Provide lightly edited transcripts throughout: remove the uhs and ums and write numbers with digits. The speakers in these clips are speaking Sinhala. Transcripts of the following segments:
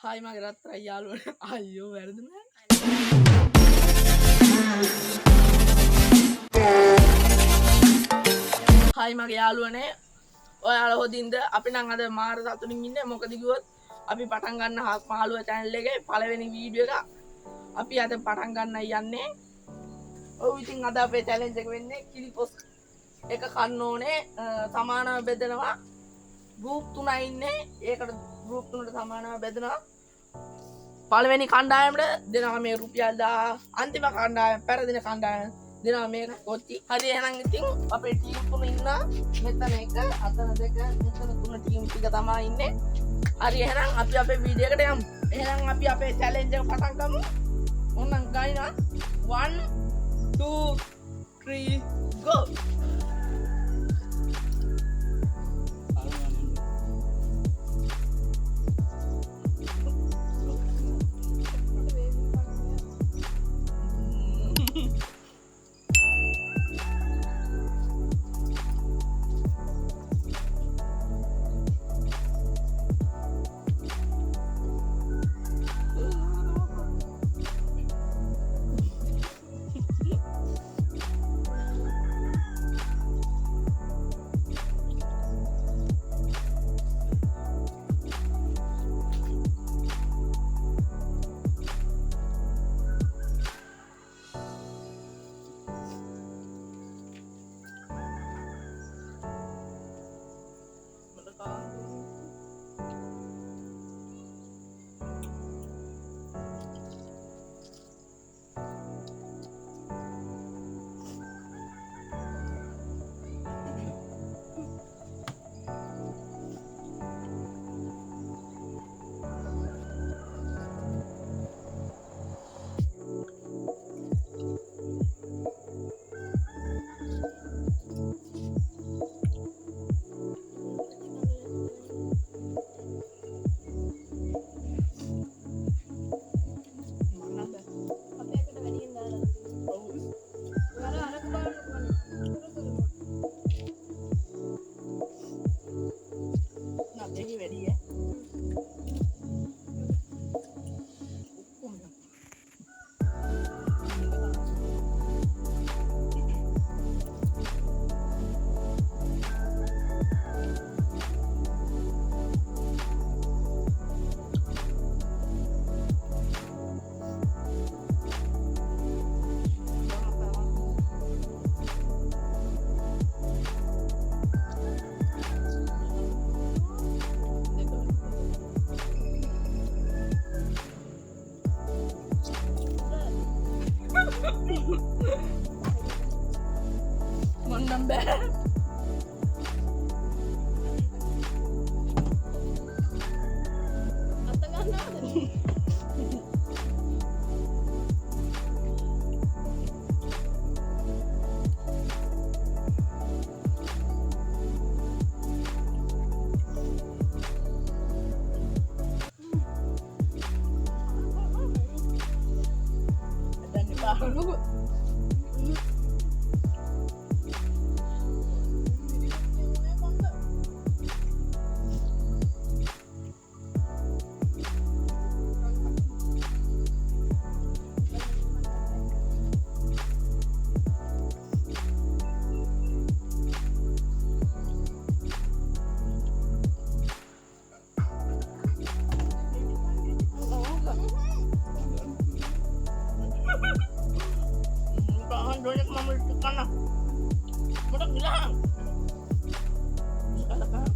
Hai mage rathrai යාළුවනේ අයියෝ වැරදුනා. Hai mage යාළුවනේ ඔයාලා හොදින්ද අපි නම් අද මාර සතුටින් ඉන්නේ මොකද කිව්වොත් අපි පටන් ගන්න මාළුවා channel එකේ පළවෙනි වීඩියෝ එක අපි අද පටන් ගන්නයි යන්නේ. ඔව් ඉතින් අද අපේ challenge එක වෙන්නේ කිරි පොස් එක කන්න ඕනේ සමානව බෙදනවා group 3යි ඉන්නේ ඒකට group 3ට සමානව බෙදනවා. පළවෙනි කණ්ඩායමට දෙනවා මේ රුපියල් 1000 අන්තිම කණ්ඩායම පෙරදින කණ්ඩායම දෙනවා මේ කොච්චි. හරි එහෙනම් ඉතින් අපේ ටීම් තුන ඉන්න මෙතන එක අතන දෙක මෙතන තුන ටීම් ටික තමයි ඉන්නේ. හරි එහෙනම් අපි අපේ වීඩියෝ එකට යමු. එහෙනම් අපි අපේ challenge එක පටන් ගමු. ඕනම් ගයිනවා 1 2 3 go. Mondam bad. Banyak mama itu kana. Mudah bilang. Sekali kan.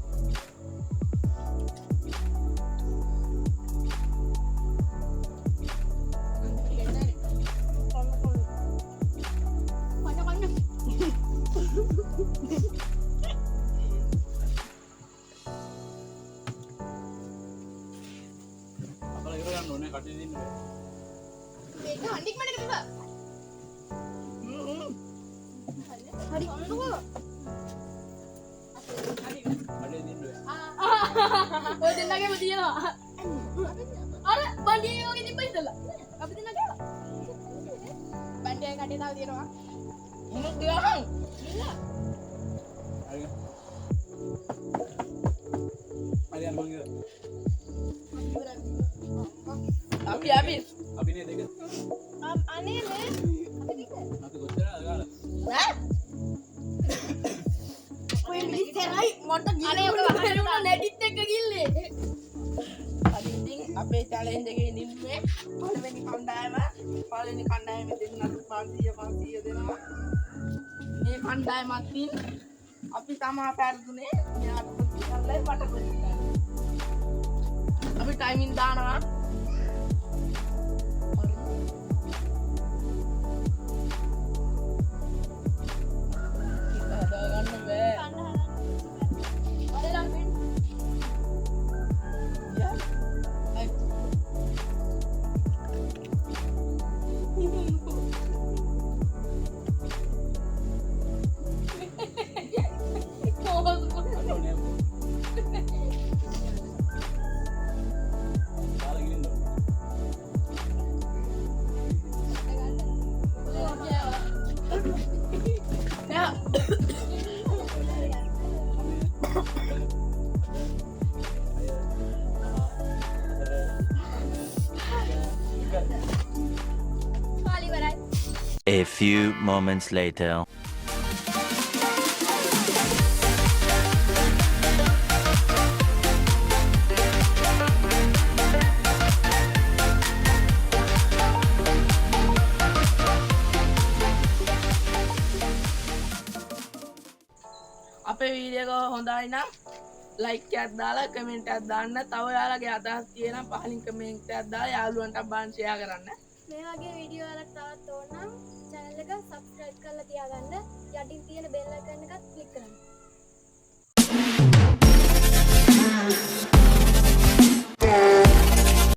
Banyak. Apalagi kan none katiin ini. Beda handik mana kita? Hari itu kok. Ada ini dulu. Oh, din lagi mati ya. Are bandi yang ini apa itu lah? Apa din lagi? Bandi yang kade tahu dia no. Ini dia hang. Ada yang manggil. අපි අපි අපිනේ දෙක අනේ නේ අපි දෙක අපි කොච්චර ගාලා ඈ ඔය මිනිස්සරයි මට අනේ ඔක වහන්න නැටිත් එක්ක ගිල්ලේ අපි ඉතින් අපේ චැලෙන්ජ් එකේ නින්නේ පළවෙනි කණ්ඩායම දෙන්නත් 500 දෙනවා මේ කණ්ඩායමත් අපි තමා පැරදුනේ මෙයාට පුදුල්ලයි මට පුදුල්ලයි අපි ටයිමින් දානවා දාගන්න බෑ අර ළඟින් අන්නෝනේ ගාලා ගින්න A few moments later. අපේ වීඩියෝ එක හොඳයි නම් ලයික් එකක් දාලා කමෙන්ට් එකක් දාන්න. තව ඔයාලගේ අදහස් තියෙනම් පහලින් කමෙන්ට් එකක් දාලා යාළුවන්ට බලන්න ෂෙයා කරන්න. මේ වගේ වීඩියෝ වලට තවත් ඕන නම් channel එක subscribe කරලා තියාගන්න යටින් තියෙන bell icon එකත් click කරන්න